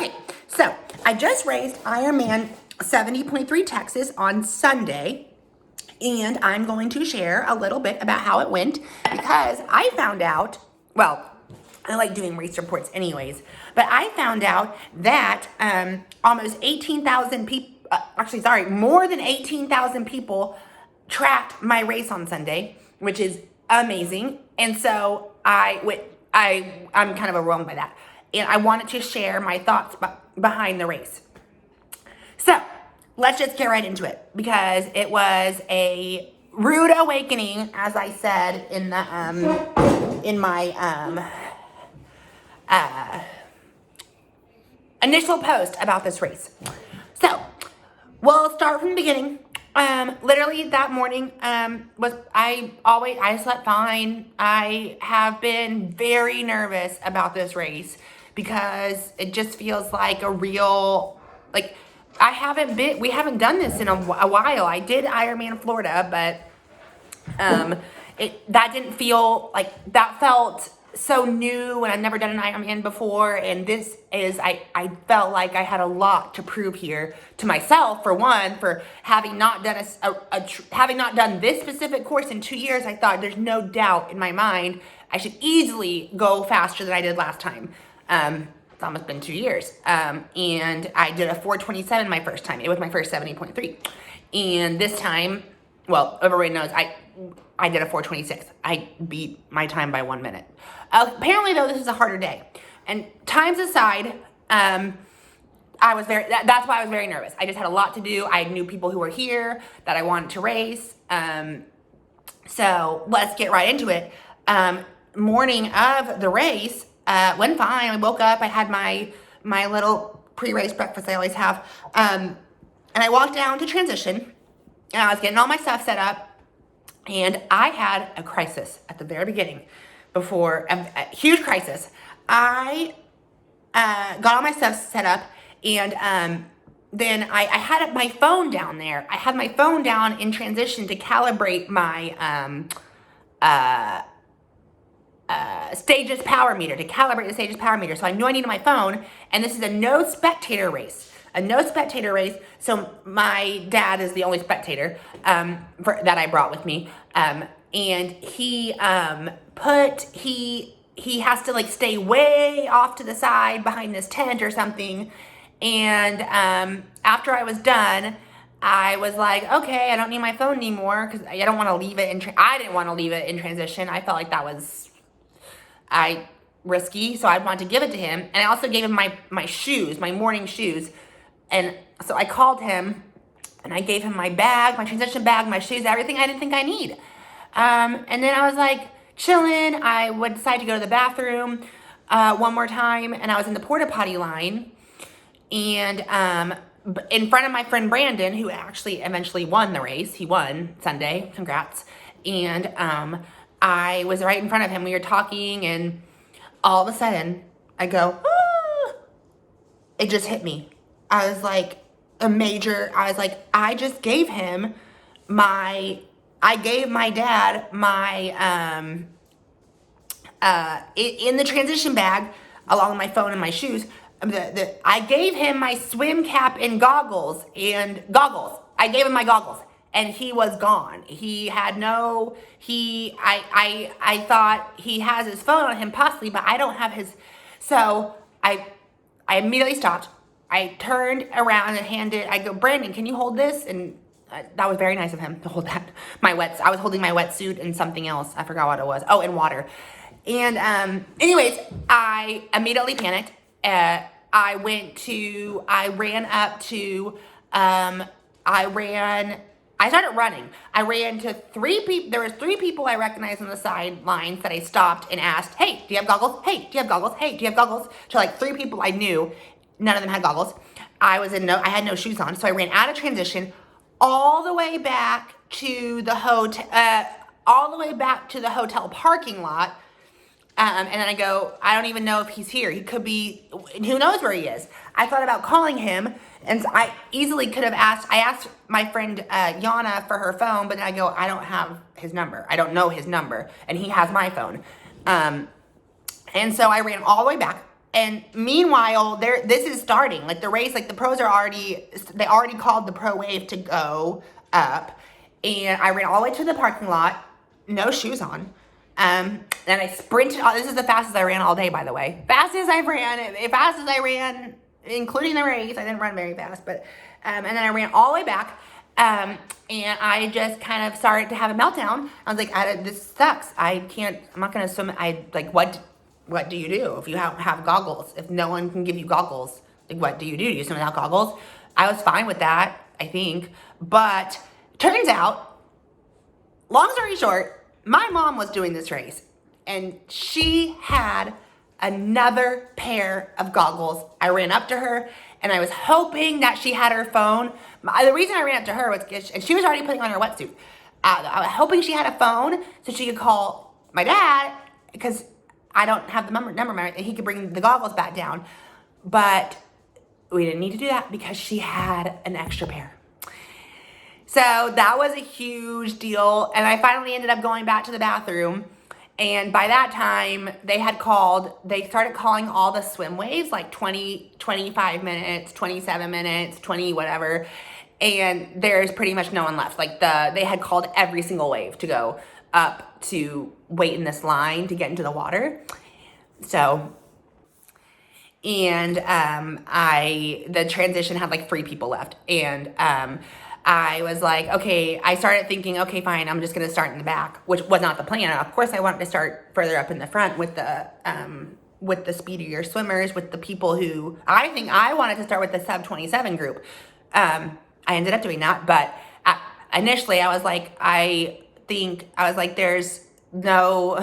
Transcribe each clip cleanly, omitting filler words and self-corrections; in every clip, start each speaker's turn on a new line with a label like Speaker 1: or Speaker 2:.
Speaker 1: Okay, so I just raced Ironman 70.3 Texas on Sunday, and I'm going to share a little bit about how it went because I found out, well, I like doing race reports anyways, but I found out that almost 18,000 people, more than 18,000 people tracked my race on Sunday, which is amazing. And so I'm kind of overwhelmed by that. And I wanted to share my thoughts behind the race. So let's just get right into it because it was a rude awakening, as I said in my initial post about this race. So we'll start from the beginning. Literally that morning I slept fine. I have been very nervous about this race because it just feels like a real, like we haven't done this in a while. I did Ironman Florida, but that didn't feel like, that felt so new, and I've never done an Ironman before, and this is, I felt like I had a lot to prove here to myself. For one, for having not done having not done this specific course in 2 years, I thought there's no doubt in my mind I should easily go faster than I did last time. It's almost been 2 years, and I did a 4:27 my first time. It was my first 70.3, and this time, well, everybody knows I did a 4:26. I beat my time by 1 minute. Apparently, though, this is a harder day. And times aside, that's why I was very nervous. I just had a lot to do. I knew people who were here that I wanted to race. So let's get right into it. Morning of the race went fine. I woke up. I had my little pre-race breakfast I always have. And I walked down to transition. And I was getting all my stuff set up. And I had a crisis at the very beginning, a huge crisis. I got all my stuff set up, and then I had my phone down there. I had my phone down in transition to calibrate my stage's power meter, So I knew I needed my phone, and this is a no spectator race. So my dad is the only spectator that I brought with me, and he has to stay way off to the side behind this tent or something. And after I was done, I was like, okay, I don't need my phone anymore because I don't want to leave it I didn't want to leave it in transition. I felt like that was risky, so I wanted to give it to him. And I also gave him my shoes, my morning shoes. And so I called him, and I gave him my bag, my transition bag, my shoes, everything I didn't think I need. And then I was chilling. I would decide to go to the bathroom one more time, and I was in the porta potty line, and in front of my friend Brandon, who actually eventually won the race. He won Sunday. Congrats. And I was right in front of him. We were talking, and all of a sudden, I go, ah! It just hit me. I was I just gave him I gave my dad in the transition bag, along with my phone and my shoes, I gave him my swim cap and goggles. I gave him my goggles, and he was gone. He had I thought he has his phone on him possibly, but I don't have his, so I immediately stopped. I turned around and I go, Brandon, can you hold this? And that was very nice of him to hold that. I was holding my wetsuit and something else. I forgot what it was. Oh, and water. And anyways, I immediately panicked. I started running. I ran to 3 people. There was 3 people I recognized on the sidelines that I stopped and asked, hey, do you have goggles? Hey, do you have goggles? Hey, do you have goggles? To 3 people I knew. None of them had goggles. I had no shoes on, so I ran out of transition all the way back to the hotel parking lot. And then I go, I don't even know if he's here. He could be, who knows where he is. I thought about calling him, and I easily could have asked. I asked my friend Yana for her phone, but then I go, I don't have his number. I don't know his number, and he has my phone. And so I ran all the way back. And meanwhile, this is starting. Like the race, like the pros they already called the pro wave to go up. And I ran all the way to the parking lot, no shoes on. And I sprinted. This is the fastest I ran all day, by the way. Fastest I ran, including the race. I didn't run very fast, but and then I ran all the way back. And I just kind of started to have a meltdown. I was like, this sucks. I'm not gonna swim. What do you do if you have goggles? If no one can give you goggles, like what do? Do you swim without goggles? I was fine with that, I think. But turns out, long story short, my mom was doing this race and she had another pair of goggles. I ran up to her and I was hoping that she had her phone. The reason I ran up to her was and she was already putting on her wetsuit. I was hoping she had a phone so she could call my dad because I don't have the number, and he could bring the goggles back down. But we didn't need to do that because she had an extra pair. So that was a huge deal. And I finally ended up going back to the bathroom. And by that time, they started calling all the swim waves, like 20, 25 minutes, 27 minutes, 20, whatever. And there's pretty much no one left. Like they had called every single wave to go up to wait in this line to get into the water. So, and the transition had like 3 people left. And I was like, okay, I started thinking, okay, fine, I'm just gonna start in the back, which was not the plan. Of course, I wanted to start further up in the front with the speedier swimmers, with the people who, I think I wanted to start with the sub 27 group. I ended up doing that, but initially I was like, there's no,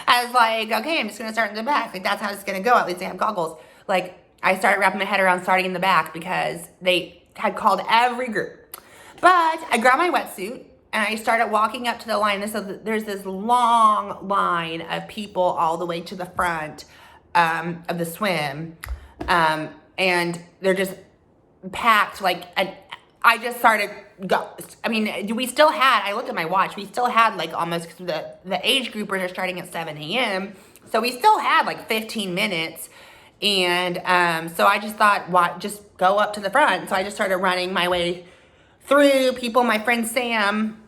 Speaker 1: I was like, okay, I'm just going to start in the back. Like, that's how it's going to go. At least I have goggles. Like, I started wrapping my head around starting in the back because they had called every group. But I grabbed my wetsuit and I started walking up to the line. So there's this long line of people all the way to the front of the swim. And they're just packed I just started we still had, I looked at my watch, we still had like almost, the age groupers are starting at 7 a.m. So we still had like 15 minutes. And so I just thought, just go up to the front. So I just started running my way through people. My friend Sam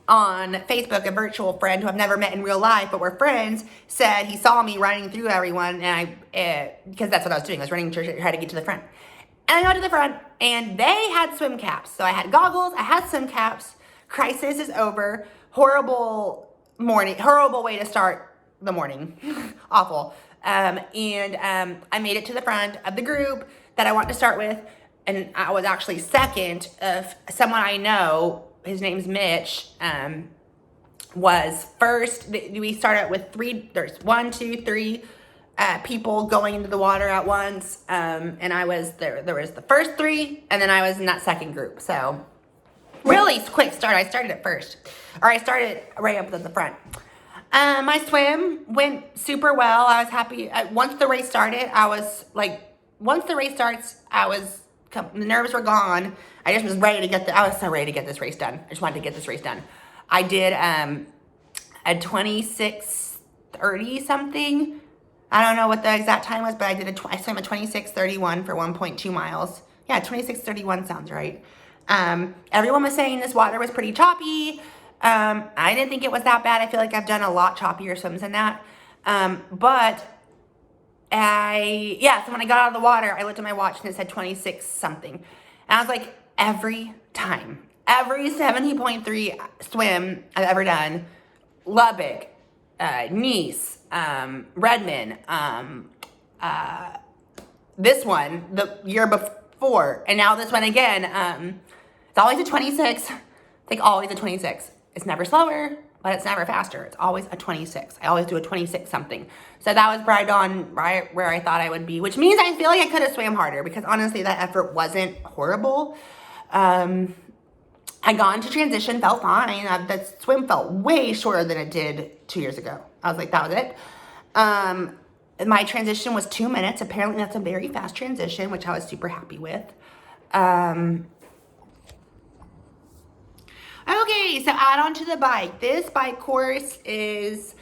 Speaker 1: on Facebook, a virtual friend who I've never met in real life, but we're friends, said he saw me running through everyone. And because that's what I was doing. I was running to try to get to the front. And I got to the front, and they had swim caps. So I had goggles, I had swim caps. Crisis is over. Horrible way to start the morning. Awful. I made it to the front of the group that I want to start with, and I was actually second of someone I know. His name's Mitch. Was first. We started with 3. There's 1, 2, 3. People going into the water at once, and I was there. There was the first 3, and then I was in that second group. So really quick start. I started at first, or I started right up at the front. My swim went super well. I was happy. Once the race started, the nerves were gone. I just was ready to I was so ready to get this race done. I just wanted to get this race done. I did a 26:30 something. I don't know what the exact time was, but I swam a 26:31 for 1.2 miles. Yeah, 26:31 sounds right. Everyone was saying this water was pretty choppy. I didn't think it was that bad. I feel like I've done a lot choppier swims than that. So when I got out of the water, I looked at my watch and it said 26 something. And I was like, every 70.3 swim I've ever done, Lubbock, Nice, Redmond, this one, the year before, and now this one again, it's always a 26. It's like always a 26. It's never slower, but it's never faster. It's always a 26. I always do a 26 something. So that was right where I thought I would be, which means I feel like I could have swam harder because honestly, that effort wasn't horrible. I got into transition, felt fine. The swim felt way shorter than it did 2 years ago. I was like, that was it. My transition was 2 minutes. Apparently that's a very fast transition, which I was super happy with. Okay, so add on to the bike. This bike course is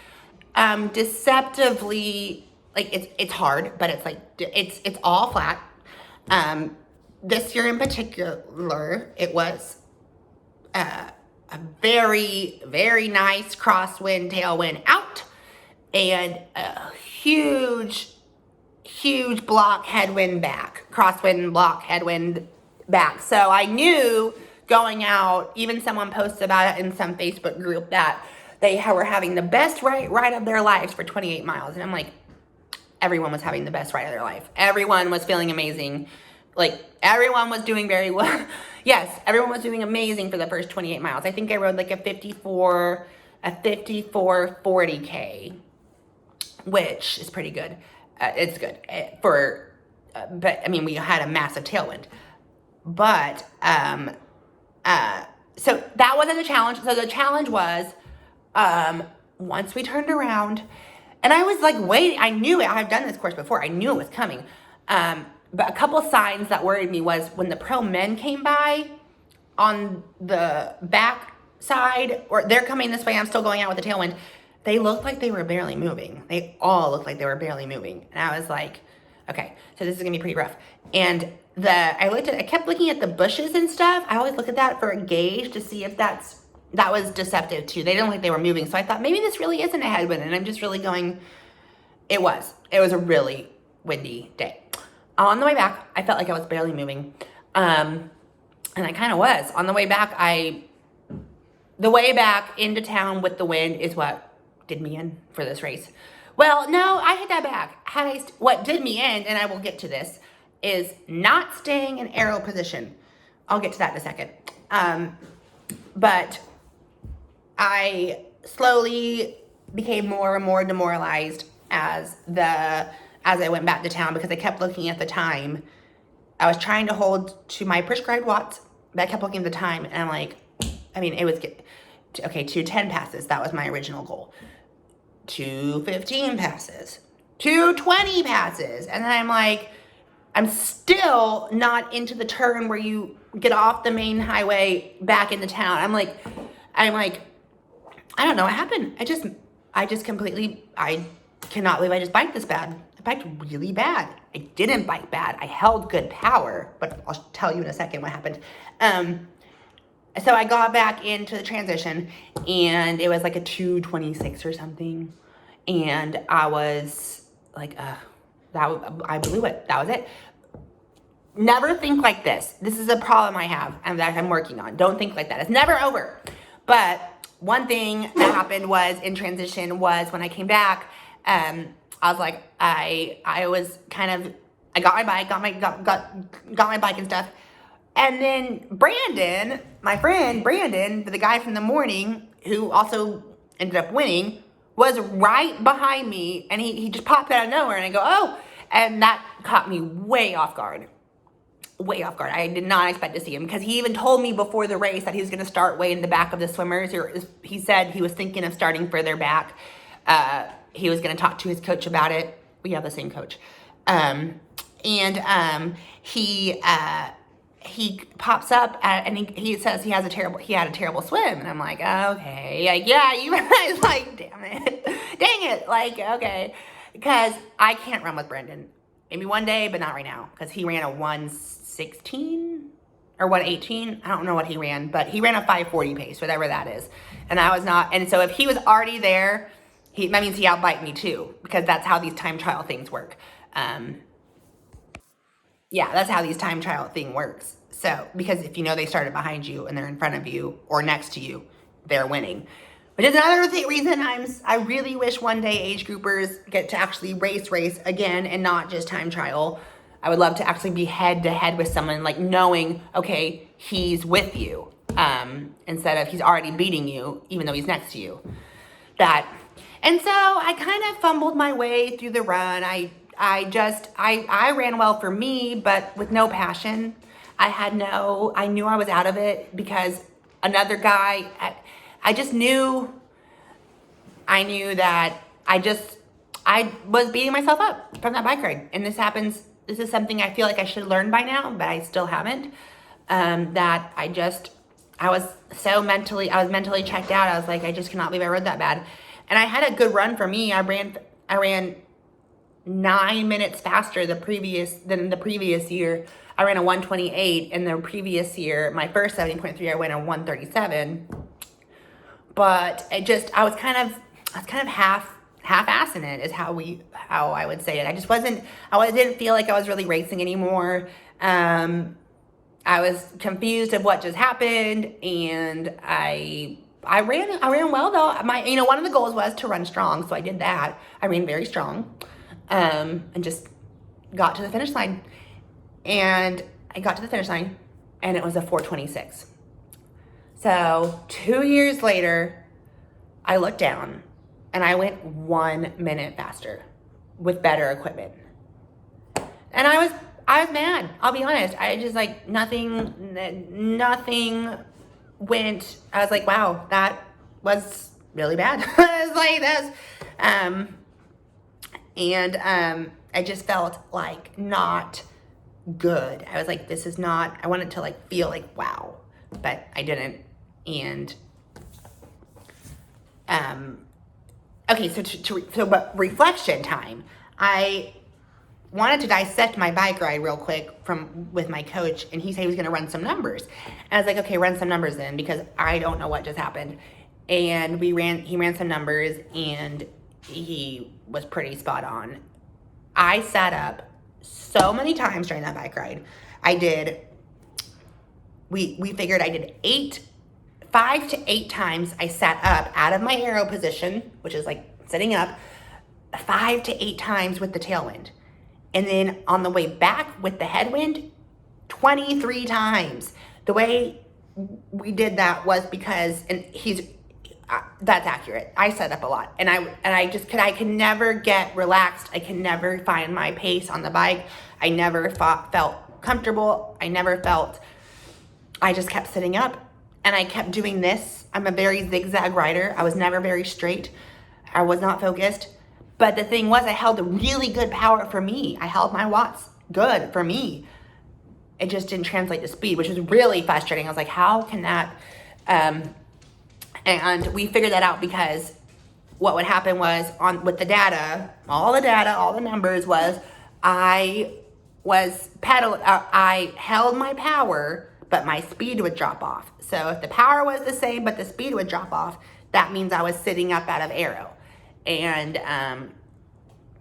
Speaker 1: deceptively like it's hard, but it's like it's all flat. This year in particular, it was a very, very nice crosswind, tailwind out, and a huge block headwind back, crosswind, block, headwind back. So I knew going out, even someone posted about it in some Facebook group, that they were having the best ride of their lives for 28 miles. And I'm like, everyone was having the best ride of their life. Everyone was feeling amazing. Like, everyone was doing very well. Yes, everyone was doing amazing for the first 28 miles. I think I rode like a 54 40K, which is pretty good. It's good but I mean, we had a massive tailwind. But, so that wasn't the challenge. So the challenge was, once we turned around, and I was like, wait, I knew it. I've done this course before. I knew it was coming. But a couple of signs that worried me was when the pro men came by on the back side, or they're coming this way, I'm still going out with the tailwind. They looked like they were barely moving. They all looked like they were barely moving. And I was like, okay, so this is gonna be pretty rough. And I kept looking at the bushes and stuff. I always look at that for a gauge to see if that was deceptive too. They didn't look like they were moving. So I thought maybe this really isn't a headwind, and I'm just really going, it was a really windy day. On the way back, I felt like I was barely moving. And I kind of was. On the way back, the way back into town with the wind is what did me in for this race. Well, no, I hit that back. What did me in, and I will get to this, is not staying in arrow position. I'll get to that in a second. But I slowly became more and more demoralized as I went back to town, because I kept looking at the time. I was trying to hold to my prescribed watts, but I kept looking at the time, and I'm like, I mean, it was, okay, 2:10 passes. That was my original goal. 2:15 passes. 2:20 passes. And then I'm like, I'm still not into the turn where you get off the main highway back into town. I'm like, I don't know what happened. I just completely, I cannot believe I just biked this bad. I biked really bad. I didn't bike bad. I held good power, but I'll tell you in a second what happened. So I got back into the transition, and it was like a 2:26 or something. And I was like, I blew it. That was it. Never think like this. This is a problem I have and that I'm working on. Don't think like that. It's never over. But one thing that happened was in transition was when I came back, I was like, I was kind of, I got my bike, got my bike and stuff. And then Brandon, my friend Brandon, the guy from the morning who also ended up winning, was right behind me, and he just popped out of nowhere, and I go, oh, and that caught me way off guard. I did not expect to see him, because he even told me before the race that he was going to start way in the back of the swimmers, or he said he was thinking of starting further back. He was going to talk to his coach about it. We have the same coach. He pops up and he says he had a terrible swim, and I'm like, okay, like, yeah, you guys, like, dang it, like, okay, because I can't run with Brendan. Maybe one day, but not right now, because he ran a 1:16 or 1:18. I don't know what he ran, but he ran a 5:40 pace, whatever that is, and I was not. And so if he was already there, that means he outbiked me too, because that's how these time trial things work. Yeah, that's how these time trial thing works. So, because if you know they started behind you and they're in front of you or next to you, they're winning. Which is another reason I really wish one day age groupers get to actually race again and not just time trial. I would love to actually be head to head with someone, like knowing, okay, he's with you, instead of he's already beating you, even though he's next to you. And so I kind of fumbled my way through the run. I ran well for me, but with no passion. I knew I was out of it, because another guy, I knew that I was beating myself up from that bike ride. And this is something I feel like I should learn by now, but I still haven't. That I was mentally checked out. I was like, I just cannot believe I rode that bad. And I had a good run for me. I ran 9 minutes faster than the previous year. I ran a 128, and the previous year, my first 70.3, I went a 137. But I was kind of half-assing it, is how I would say it. I didn't feel like I was really racing anymore. I was confused of what just happened, and I ran well though. One of the goals was to run strong, so I did that. I ran very strong, and just got to the finish line. And I got to the finish line, and it was a 4:26. So 2 years later, I looked down, and I went 1 minute faster with better equipment. And I was mad. I'll be honest. I just nothing went. I was like, wow, that was really bad. I was like this. I just felt like not good. I was like, this is not, I wanted to feel like, wow, but I didn't. And, okay, but reflection time. I wanted to dissect my bike ride real quick with my coach, and he said he was going to run some numbers. And I was like, okay, run some numbers then, because I don't know what just happened. And he ran some numbers, and he was pretty spot on. I sat up so many times during that bike ride. We figured I did 5 to 8 times I sat up out of my aero position, which is sitting up, 5 to 8 times with the tailwind. And then on the way back with the headwind, 23 times. The way we did that was because, and that's accurate. I set up a lot, and I could never get relaxed. I can never find my pace on the bike. I never felt comfortable. I just kept sitting up, and I kept doing this. I'm a very zigzag rider. I was never very straight. I was not focused. But the thing was, I held a really good power for me. I held my watts good for me. It just didn't translate to speed, which was really frustrating. I was like, how can that? And we figured that out because what would happen was with the data, all the numbers was I held my power, but my speed would drop off. So if the power was the same, but the speed would drop off, that means I was sitting up out of aero. And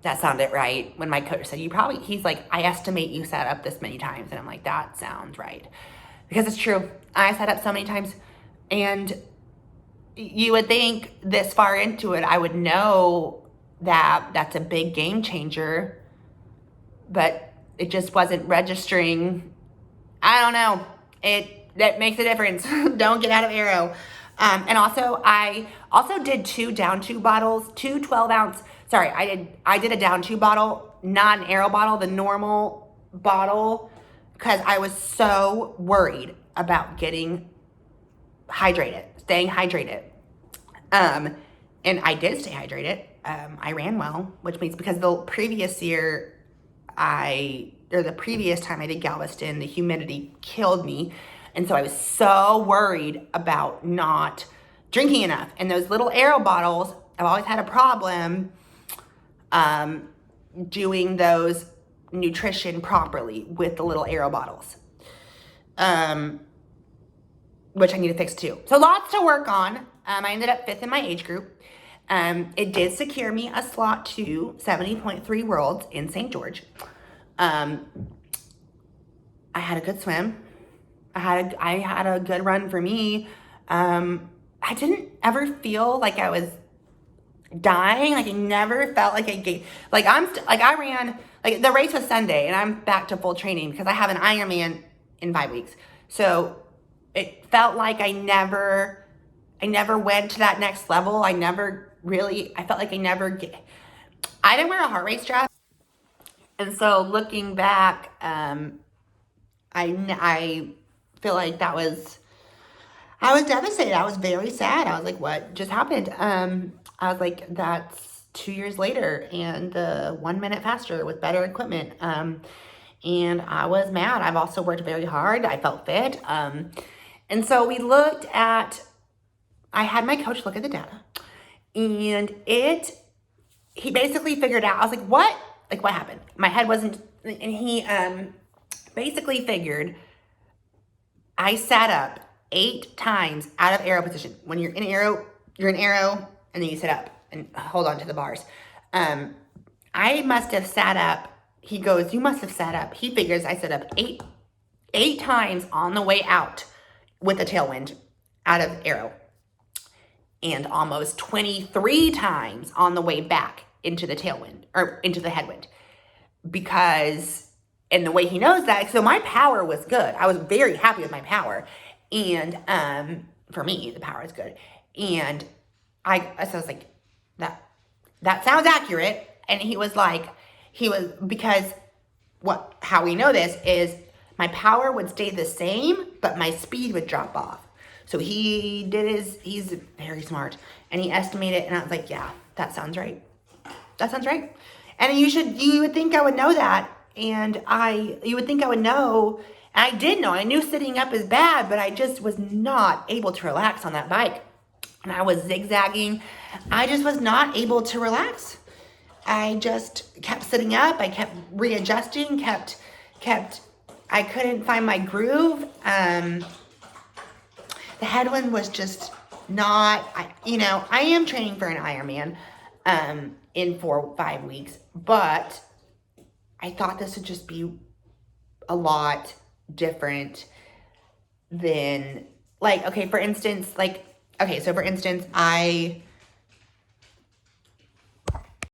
Speaker 1: that sounded right when my coach said, he's like, I estimate you sat up this many times. And I'm like, that sounds right. Because it's true. I sat up so many times, and you would think this far into it, I would know that that's a big game changer, but it just wasn't registering. I don't know. That makes a difference. Don't get out of aero. And also, I also did 2 down tube bottles, 2 12-ounce. Sorry, I did a down tube bottle, not an aero bottle, the normal bottle, because I was so worried about getting hydrated, staying hydrated. And I did stay hydrated. I ran well, which means because the previous time I did Galveston, the humidity killed me. And so I was so worried about not drinking enough. And those little aero bottles, I've always had a problem doing those nutrition properly with the little aero bottles, which I need to fix too. So lots to work on. I ended up 5th in my age group. It did secure me a slot to 70.3 Worlds in St. George. I had a good swim. I had a good run for me. I didn't ever feel like I was dying. I never felt like I ran, the race was Sunday, and I'm back to full training because I have an Ironman in 5 weeks. So it felt like I never went to that next level. I felt like I didn't wear a heart rate strap. And so looking back, I feel like I was devastated. I was very sad. I was like, what just happened? I was like, that's 2 years later, and 1 minute faster with better equipment. And I was mad. I've also worked very hard. I felt fit. And so I had my coach look at the data, and he basically figured out, I was like, what like what happened. My head wasn't, and he basically figured I sat up 8 times out of arrow position. When you're in arrow, and then you sit up and hold on to the bars. I must have sat up. He goes, you must have sat up. He figures I sat up eight times on the way out with a tailwind out of arrow, and almost 23 times on the way back into the tailwind, or into the headwind. Because, and the way he knows that, so my power was good. I was very happy with my power. And for me, the power is good. And so I was like, that sounds accurate. And he was, because how we know this is my power would stay the same, but my speed would drop off. So he's very smart, and he estimated, and I was like, yeah, that sounds right. That sounds right. And you would think I would know that. And you would think I would know, and I did know. I knew sitting up is bad, but I just was not able to relax on that bike. And I was zigzagging. I just was not able to relax. I just kept sitting up. I kept readjusting, I couldn't find my groove. The headwind was just not, I am training for an Ironman in 4 or 5 weeks, but I thought this would just be a lot different than, for instance, I